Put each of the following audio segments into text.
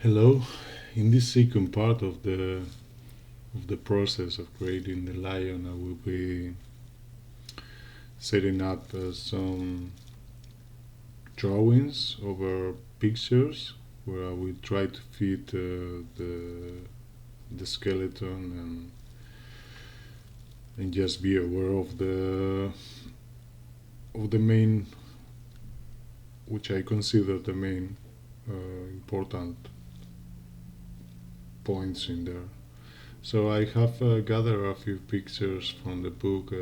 Hello. In this second part of the process of creating the lion, I will be setting up some drawings over pictures where I will try to fit the skeleton and just be aware of the main, which I consider the main important points in there. So I have gathered a few pictures from the book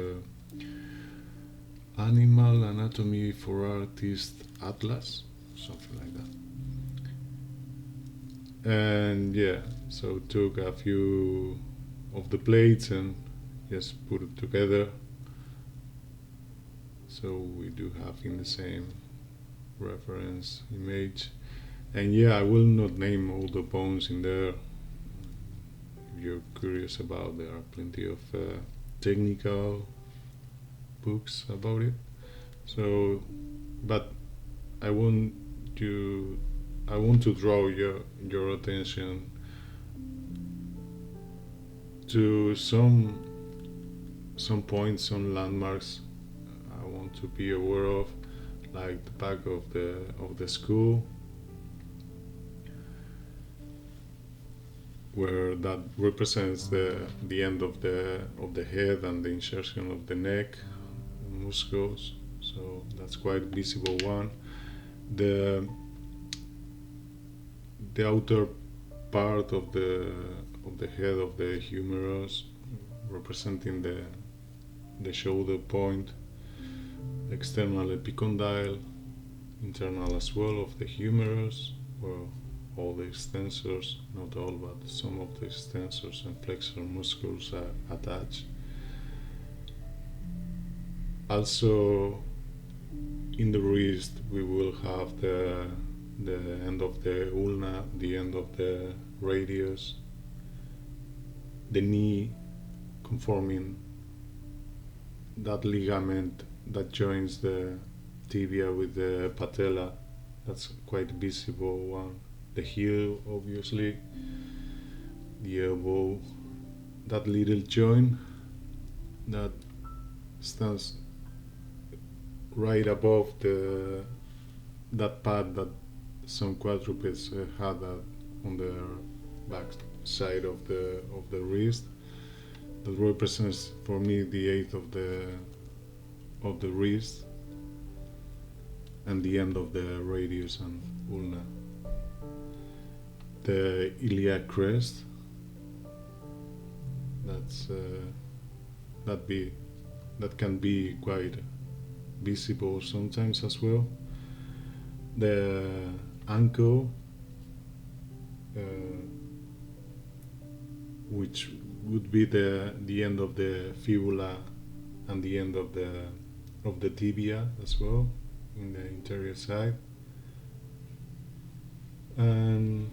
Animal Anatomy for Artist Atlas, something like that. And yeah, so took a few of the plates and just put it together. So we do have in the same reference image. And yeah, I will not name all the bones in there. If you're curious about, there are plenty of technical books about it. So, but I want you, I want to draw your attention to some points, some landmarks I want to be aware of, like the back of the school, where that represents the end of the head and the insertion of the neck muscles. So that's quite visible one. The the outer part of the head of the humerus, representing the shoulder point, external epicondyle, internal as well of the humerus, where all the extensors, not all, but some of the extensors and flexor muscles are attached. Also, in the wrist, we will have the end of the ulna, the end of the radius, the knee conforming that ligament that joins the tibia with the patella. That's quite visible one. The heel, obviously, the elbow, that little joint that stands right above the that pad that some quadrupeds had on their back side of the wrist. That represents for me the eighth of the wrist and the end of the radius and ulna. The iliac crest. That's that can be quite visible sometimes as well. The ankle, uh, which would be the end of the fibula and the end of the tibia as well in the interior side. And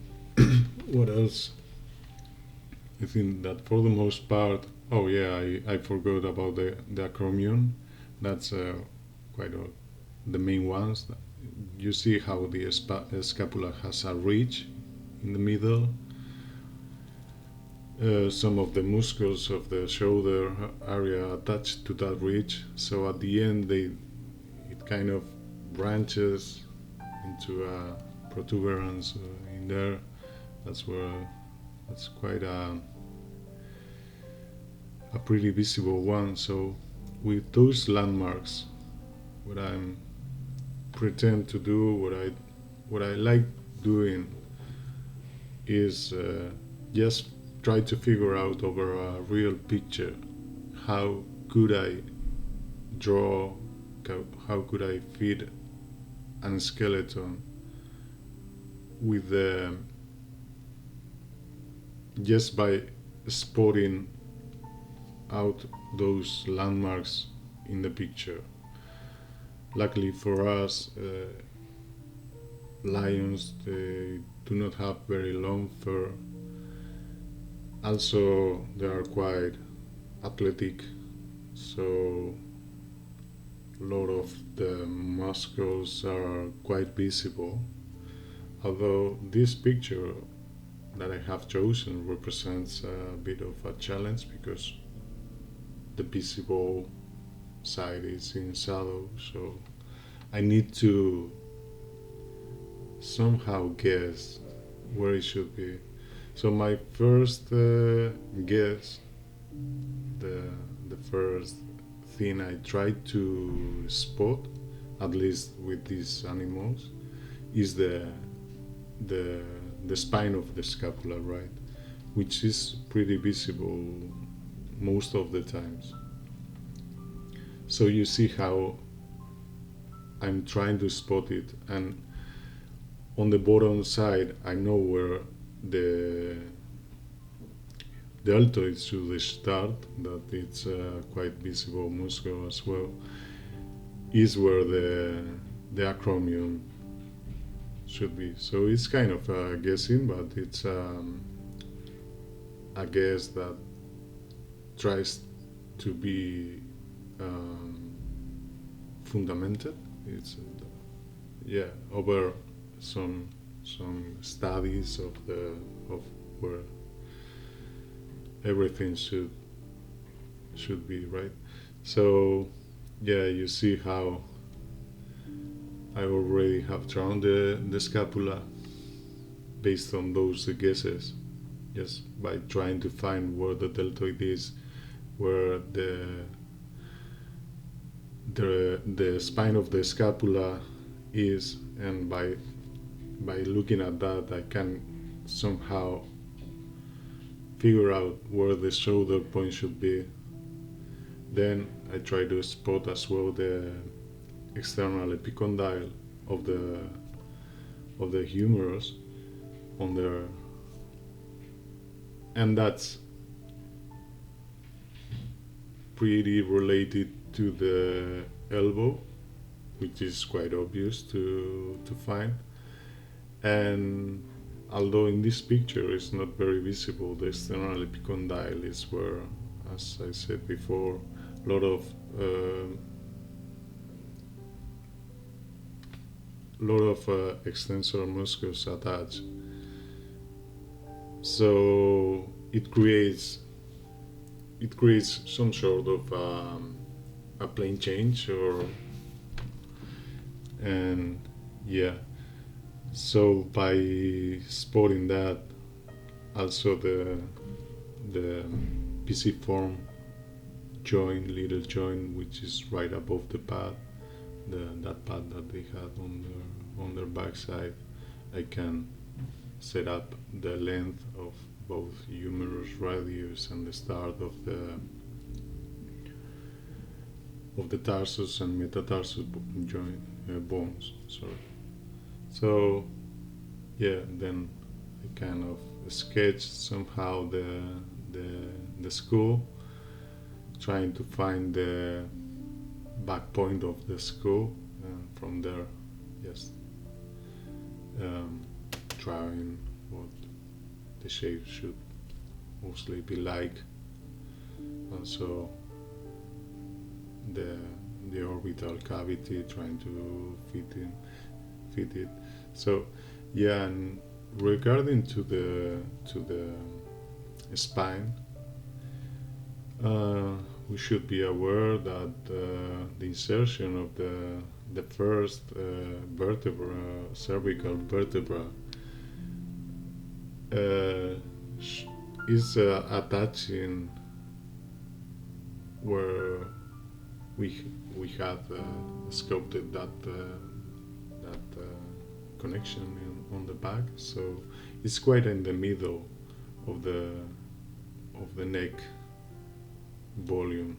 what else? I think that for the most part, oh yeah, I forgot about the acromion. That's quite the main ones. You see how the scapula has a ridge in the middle. Some of the muscles of the shoulder area attached to that ridge, so at the end it kind of branches into a protuberance in there. That's where that's quite a pretty visible one. So with those landmarks, what I pretend to do, what I like doing is just try to figure out over a real picture how could I draw, how could I fit a skeleton with the just by spotting out those landmarks in the picture. Luckily for us, lions they do not have very long fur. Also, they are quite athletic, so a lot of the muscles are quite visible. Although this picture that I have chosen represents a bit of a challenge because the visible side is in shadow, so I need to somehow guess where it should be. So my first guess, the the first thing I try to spot, at least with these animals, is the the spine of the scapula, right? Which is pretty visible most of the times. So you see how I'm trying to spot it, and on the bottom side, I know where the deltoid should start, that it's quite visible muscle as well, is where the acromion should be. So it's kind of guessing, but it's a guess that tries to be fundamented. It's yeah, over some studies of where everything should be, right. So yeah, you see how I already have drawn the scapula based on those guesses, just by trying to find where the deltoid is, where the spine of the scapula is, and by looking at that, I can somehow figure out where the shoulder point should be. Then I try to spot as well the external epicondyle of the humerus on there, and that's pretty related to the elbow, which is quite obvious to find. And although in this picture it's not very visible, the external epicondyle is where, as I said before, a lot of extensor muscles attach. So it creates some sort of a plane change, and yeah. So by spotting that, also the pisiform joint, little joint, which is right above the pad, that pad that they had on their backside, I can set up the length of both humerus radius and the start of the tarsus and metatarsus joint bones. Sorry. So yeah, then I kind of sketch somehow the skull, trying to find the back point of the skull, and from there, just drawing what the shape should mostly be like. Also the orbital cavity, trying to fit it. So yeah, and regarding to the spine, we should be aware that the insertion of the first vertebra, cervical vertebra, is attaching where we had sculpted that connection on the back. So it's quite in the middle of the neck volume.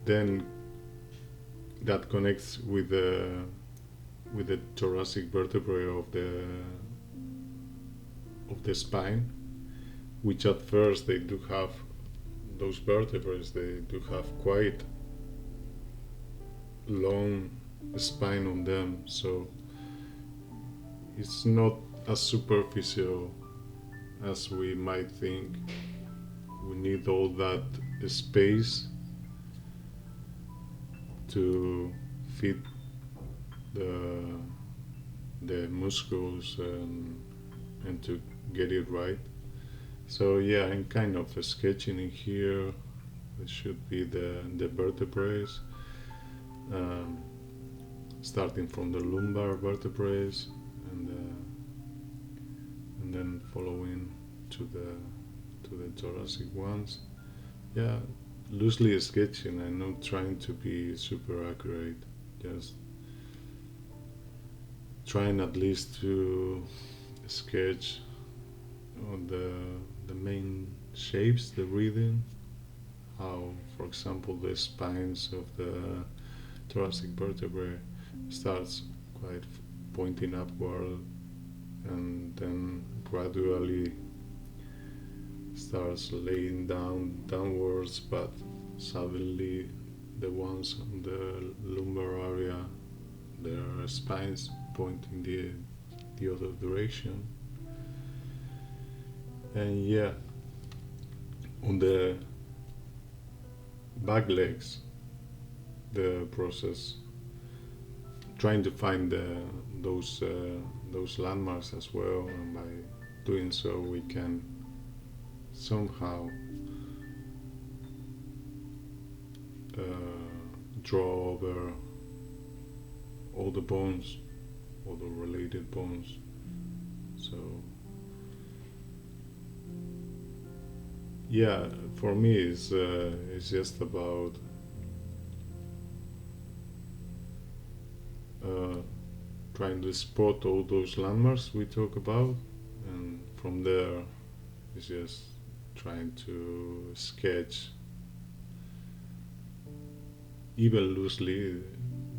Then that connects with the thoracic vertebrae of the spine, which at first they do have, those vertebrae, they do have quite long spine on them, so it's not as superficial as we might think. We need all that space to fit the muscles and to get it right. So yeah, I'm kind of sketching in here. It should be the vertebrae, um, starting from the lumbar vertebrae and and then following to the thoracic ones. Yeah, loosely sketching. I'm not trying to be super accurate. Just trying at least to sketch on the main shapes, the rhythm, how, for example, the spines of the thoracic vertebrae starts quite pointing upward and then gradually starts laying down downwards, but suddenly the ones on the lumbar area, their spines point in the other direction. And yeah, on the back legs, the process trying to find those landmarks as well, and by doing so we can somehow uh, draw over all the bones, all the related bones. So yeah, for me it's just about uh, trying to spot all those landmarks we talk about, and from there it's just trying to sketch even loosely.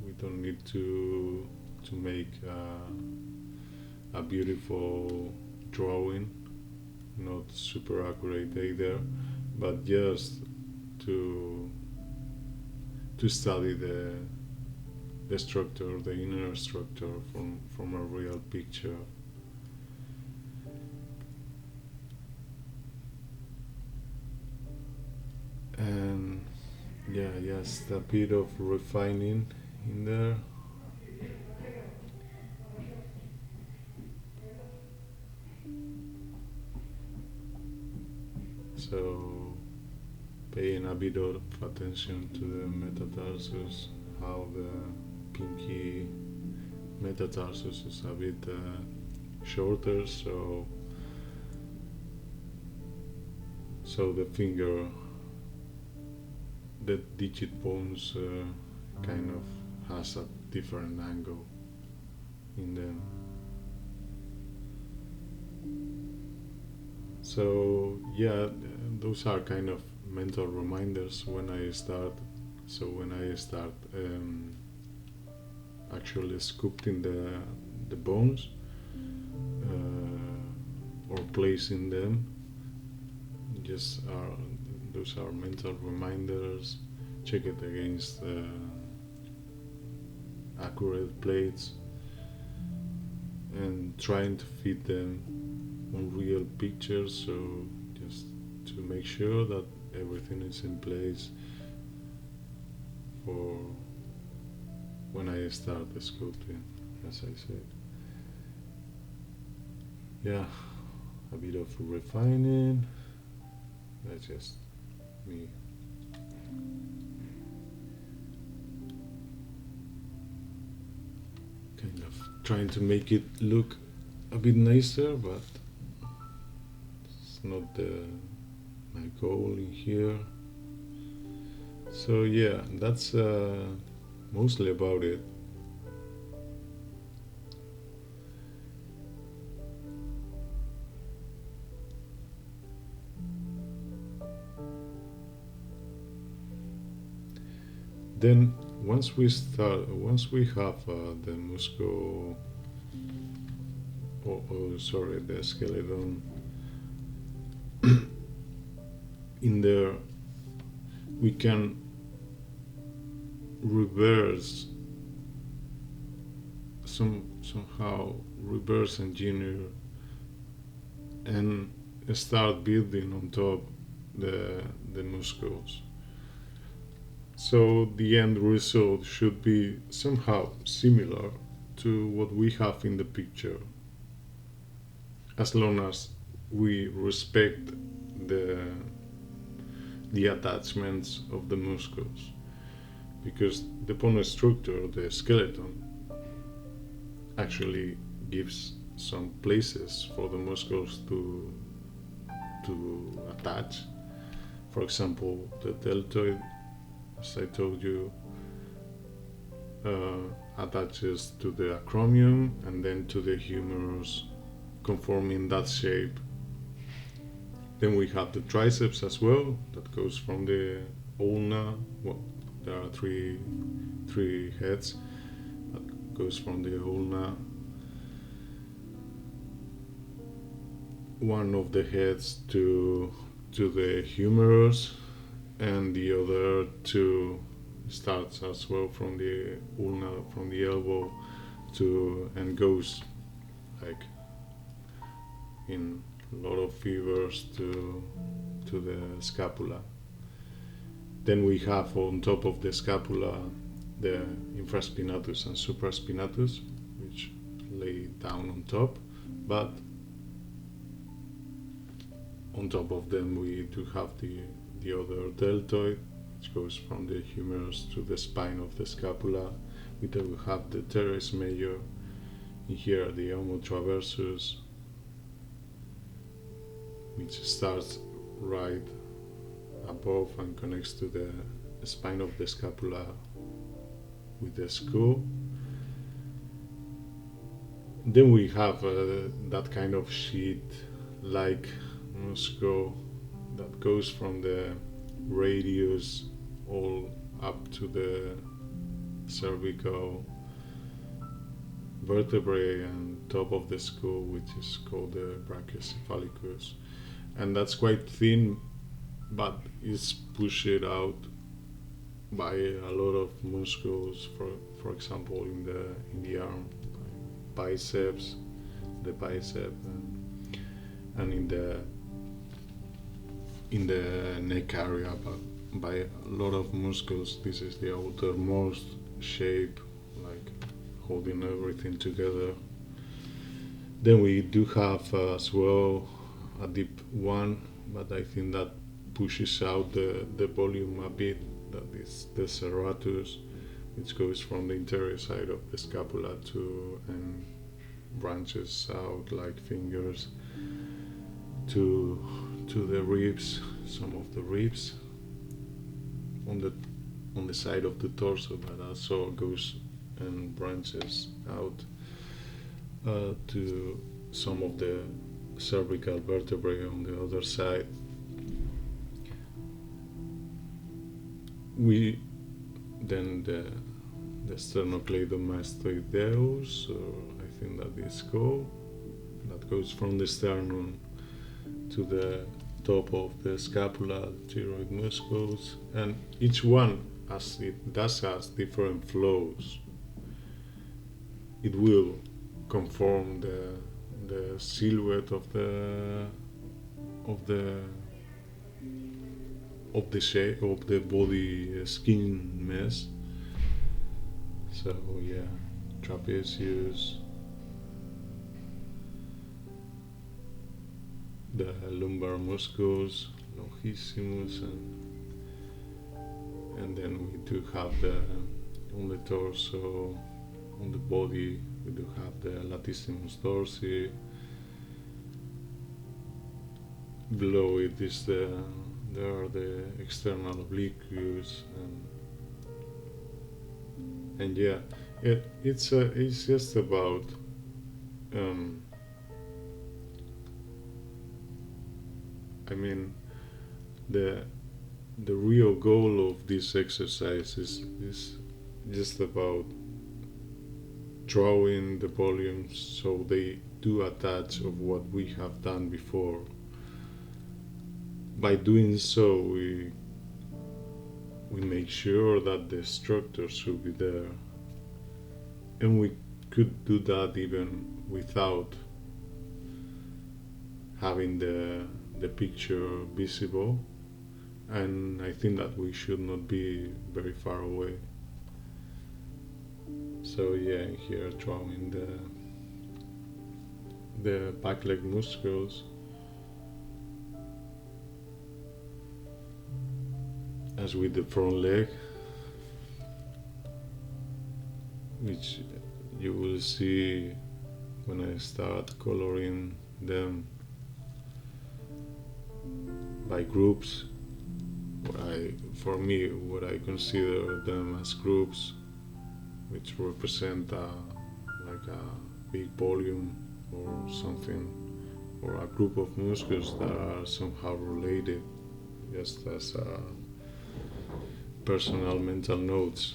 We don't need to make a beautiful drawing, not super accurate either, but just to to study the structure, the inner structure from a real picture. And yeah, just a bit of refining in there. So paying a bit of attention to the metatarsus, how the pinky metatarsus is a bit shorter, so the finger, the digit bones kind of has a different angle in them. So yeah, those are kind of mental reminders when I start. So when I start actually sculpting the bones or placing them, just are those are mental reminders. Check it against accurate plates and trying to fit them on real pictures. So just to make sure that everything is in place for when I start the sculpting, as I said. Yeah, a bit of refining. That's just me. Kind of trying to make it look a bit nicer, but it's not my goal in here. So yeah, that's mostly about it. Then once we have the muscle, sorry, the skeleton in there, we can reverse somehow reverse engineer and start building on top the muscles. So the end result should be somehow similar to what we have in the picture, as long as we respect the the attachments of the muscles, because the bone structure, the skeleton, actually gives some places for the muscles to attach. For example, the deltoid, as I told you, attaches to the acromion and then to the humerus, conforming that shape. Then we have the triceps as well, that goes from the ulna. Well, there are three heads that goes from the ulna. One of the heads to the humerus, and the other two starts as well from the ulna, from the elbow to, and goes like in a lot of fibers to the scapula. Then we have on top of the scapula the infraspinatus and supraspinatus, which lay down on top, but on top of them we do have the other deltoid, which goes from the humerus to the spine of the scapula. We do have the teres major, in here the homotraversus, which starts right above and connects to the spine of the scapula with the skull. Then we have that kind of sheet-like muscle that goes from the radius all up to the cervical vertebrae and top of the skull, which is called the brachiocephalicus. And that's quite thin, but it's pushed out by a lot of muscles. For example, in the arm, biceps, the bicep, and in the neck area, but by a lot of muscles. This is the outermost shape, like holding everything together. Then we do have as well a deep one, but I think that pushes out the volume a bit. That is the serratus, which goes from the interior side of the scapula to and branches out like fingers to the ribs, some of the ribs on the side of the torso, but also goes and branches out to some of the cervical vertebrae on the other side. We then the sternocleidomastoideus, or I think that is called, that goes from the sternum to the top of the scapula, thyroid muscles, and each one, as it does has different flows, it will conform the silhouette of the shape of the body skin mesh. So yeah, trapezius, the lumbar muscles, longissimus, and then we do have on the torso, on the body, we do have the latissimus dorsi. Below it is there are the external obliquus, and yeah, it's just about I mean, the real goal of this exercise is just about drawing the volumes so they do attach of what we have done before. By doing so, we make sure that the structure should be there, and we could do that even without having the picture visible, and I think that we should not be very far away. So yeah, here drawing the back leg muscles, as with the front leg, which you will see when I start coloring them by groups. For me, what I consider them as groups, which represent like a big volume or something, or a group of muscles that are somehow related, just as personal mental notes.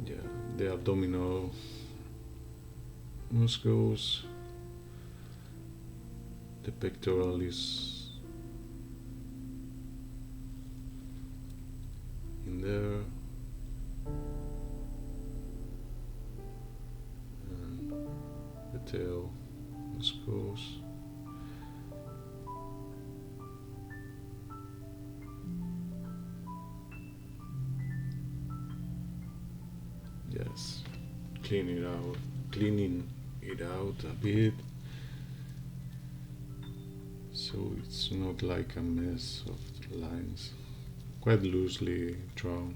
Yeah, the abdominal muscles, the pectoralis in there, and the tail muscles. Yes, cleaning it out a bit, so it's not like a mess of lines, quite loosely drawn.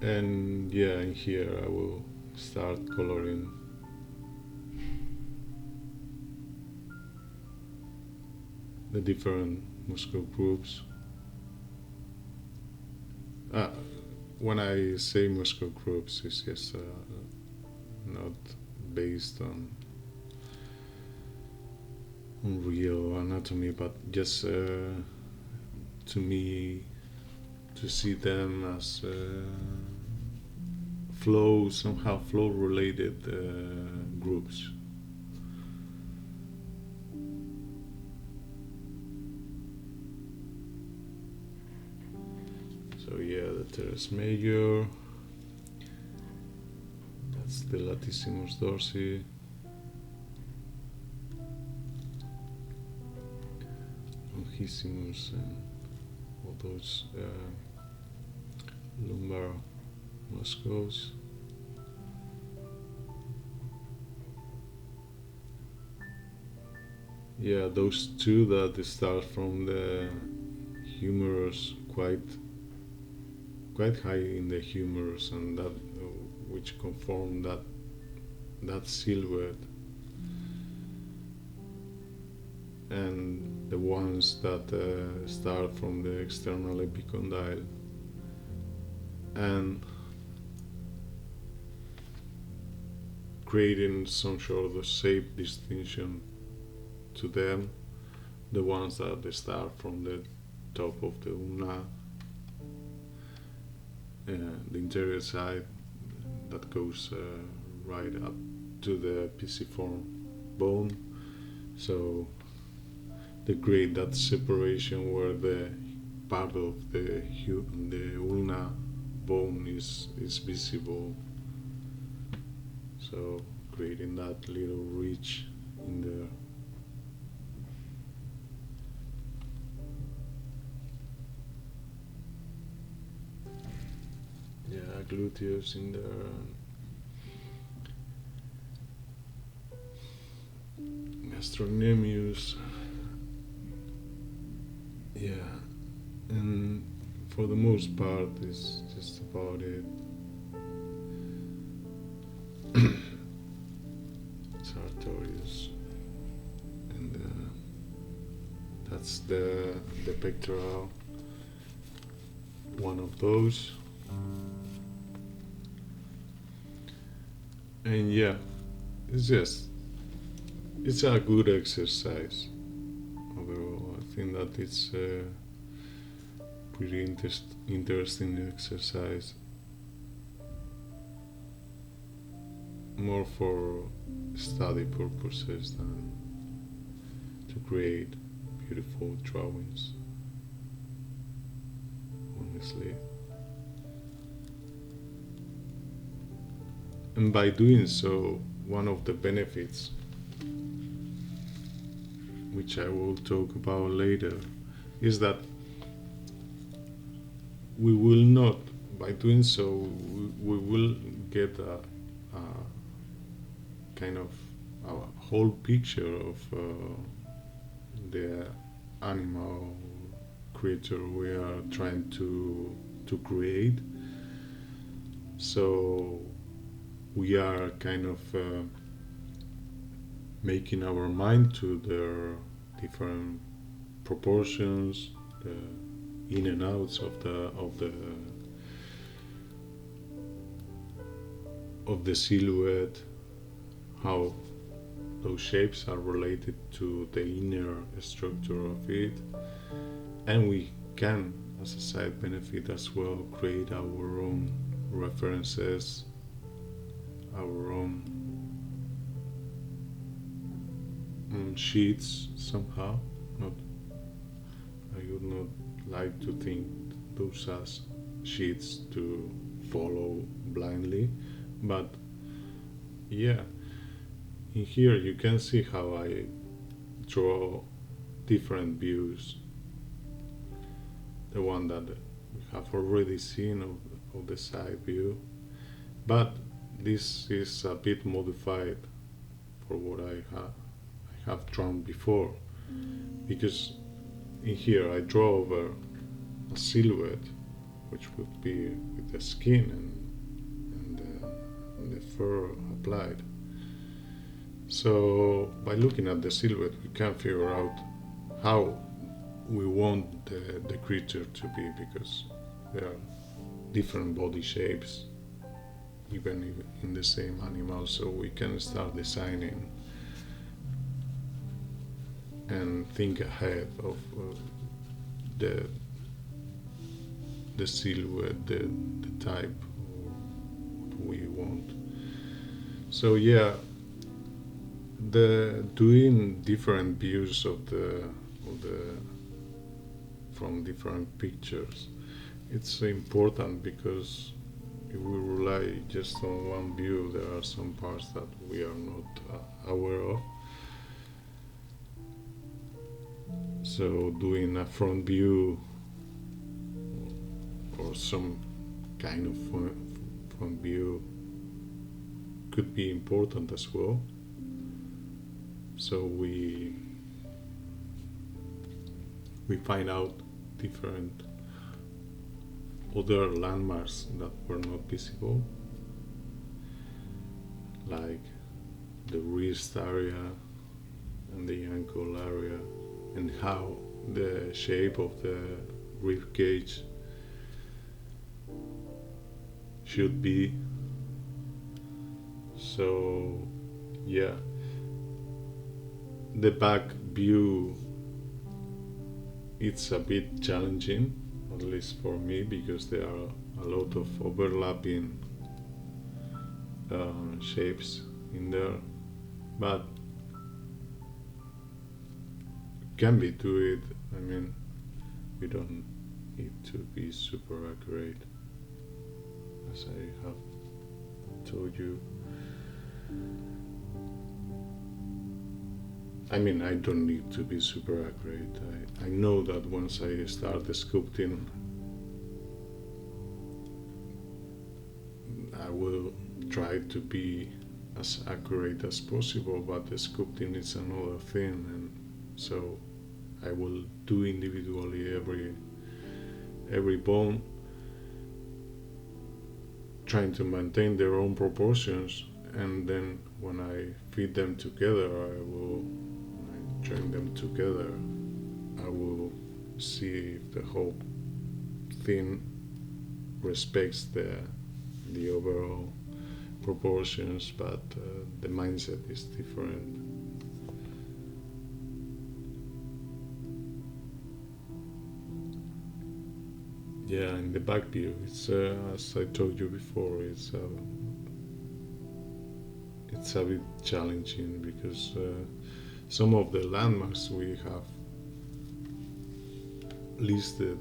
And yeah, in here I will start coloring the different muscle groups. Uh, when I say muscle groups, it's just not based on real anatomy, but just to me, to see them as somehow flow related groups. So yeah, the teres major, that's the latissimus dorsi, longissimus, and all those lumbar muscles. Yeah, those two that start from the humerus, quite high in the humerus, and that which conform that silhouette, and the ones that start from the external epicondyle and creating some sort of shape distinction to them, the ones that they start from the top of the ulna, the interior side that goes right up to the pisiform bone. So they create that separation where the part of the ulna bone is visible. So creating that little ridge in there. Yeah, gluteus in there. Gastrocnemius. Yeah, and for the most part, it's just about it. Sartorius, and that's the pectoral, one of those. And yeah, it's a good exercise. Overall, I think that it's a pretty interesting exercise, more for study purposes than to create beautiful drawings, honestly. And by doing so, one of the benefits, which I will talk about later, is that we will not, by doing so, we will get a kind of a whole picture of the animal creature we are trying to create. So we are kind of making our mind to their different proportions, the in and outs of the silhouette, how those shapes are related to the inner structure of it, and we can, as a side benefit as well, create our own references, our own sheets somehow. Not, I would not like to think those as sheets to follow blindly, but yeah, in here you can see how I draw different views. The one that we have already seen of the side view, but this is a bit modified for what I have drawn before, because in here I draw over a silhouette, which would be with the skin and the fur applied. So by looking at the silhouette, we can figure out how we want the creature to be, because there are different body shapes even in the same animal, so we can start designing and think ahead of the silhouette, the type we want. So yeah, the doing different views of the from different pictures, it's important, because if we rely just on one view, there are some parts that we are not aware of. So doing a front view or some kind of front view could be important as well. So we find out different other landmarks that were not visible, like the wrist area and the ankle area, and how the shape of the rib cage should be. So yeah, the back view, it's a bit challenging, at least for me, because there are a lot of overlapping shapes in there, but can be do it. I mean, we don't need to be super accurate, as I have told you. I mean, I don't need to be super accurate. I know that once I start the sculpting, I will try to be as accurate as possible, but the sculpting is another thing, and so I will do individually every bone, trying to maintain their own proportions, and then when I feed them together, join them together, I will see if the whole thing respects the overall proportions, but the mindset is different. Yeah, in the back view, it's as I told you before, it's a bit challenging, because some of the landmarks we have listed,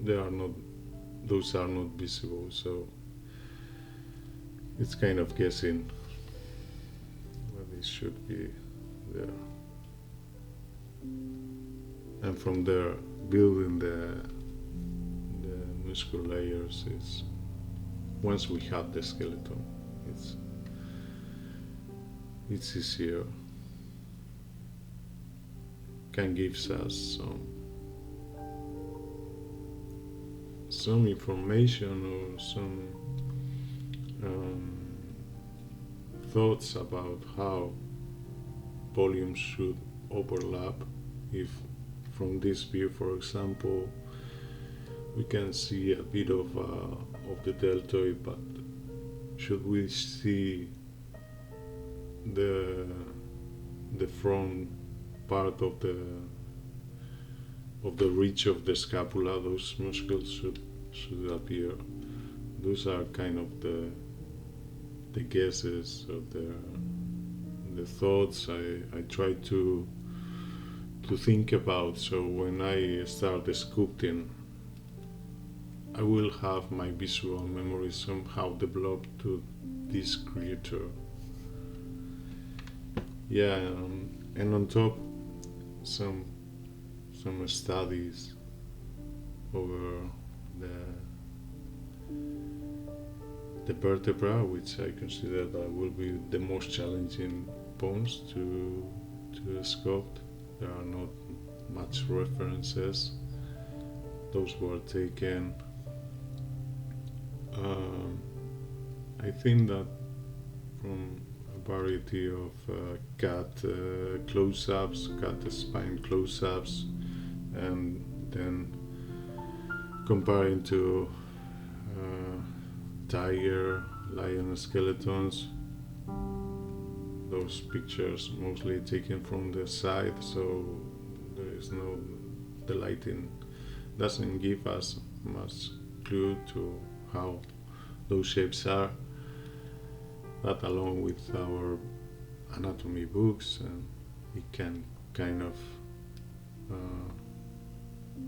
those are not visible, so it's kind of guessing where they should be there. and from there building the muscle layers is once we have the skeleton, it's it's easier, can give us some information or some um, thoughts about how volumes should overlap. If from this view, for example, we can see a bit of the deltoid, but should we see the the front part of the ridge of the scapula, those muscles should appear. Those are kind of the guesses or the thoughts I try to think about. So when I start sculpting, I will have my visual memory somehow developed to this creature. Yeah, and on top, some some studies over the the vertebra, which I consider that will be the most challenging bones to sculpt. There are not much references. Those were taken. Um, I think that from a variety of cat close-ups, cat spine close-ups, and then comparing to uh, tiger, lion skeletons. Those pictures mostly taken from the side, so there is no the lighting doesn't give us much clue to how those shapes are. But along with our anatomy books, we can kind of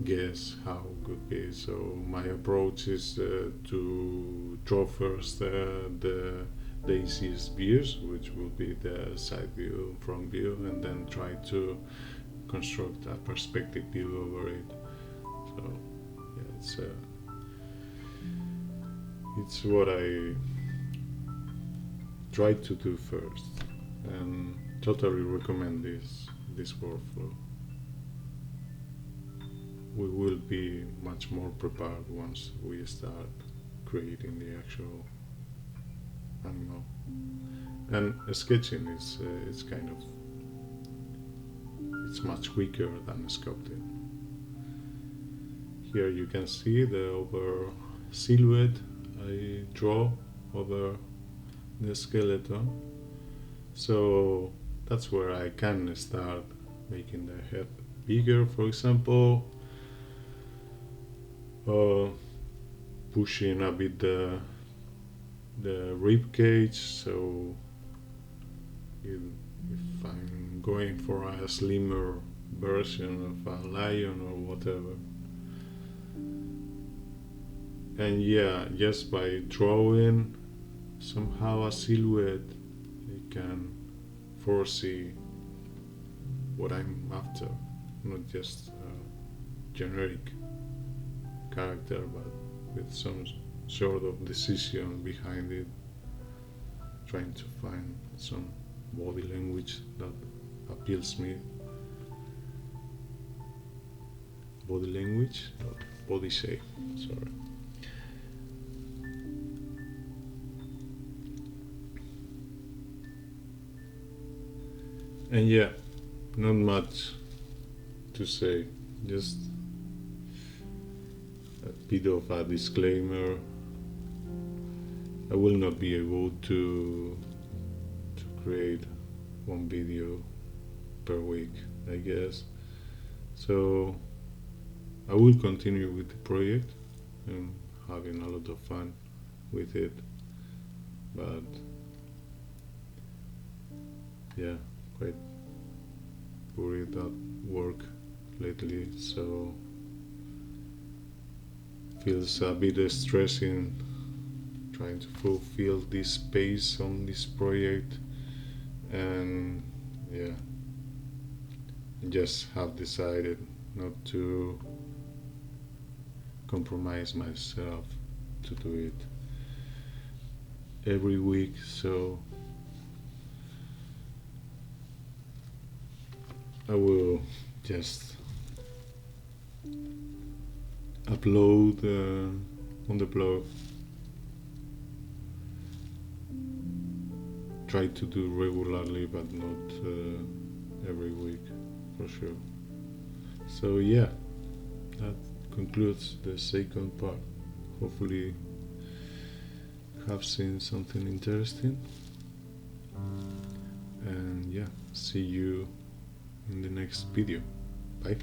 guess how it could be. So my approach is to draw first the easiest views, which will be the side view, front view, and then try to construct a perspective view over it. So yeah, it's what I try to do first, and totally recommend this workflow. We will be much more prepared once we start creating the actual animal. And sketching is it's kind of it's much quicker than sculpting. Here you can see the over silhouette I draw over the skeleton. So that's where I can start making the head bigger, for example, pushing a bit the rib cage. So if I'm going for a slimmer version of a lion or whatever. And yeah, just by drawing somehow a silhouette, I can foresee what I'm after, not just a generic character, but with some sort of decision behind it, trying to find some body language that appeals me. Body language, not body shape, sorry. And yeah, not much to say, just a bit of a disclaimer. I will not be able to create one video per week, I guess. So I will continue with the project and having a lot of fun with it. But yeah, quite worried at work lately, so feels a bit stressing trying to fulfill this space on this project. And yeah, I just have decided not to compromise myself to do it every week. So I will just upload on the blog. Try to do regularly, but not every week, for sure. So yeah, that concludes the second part. Hopefully have seen something interesting, and yeah, see you in the next video. Bye.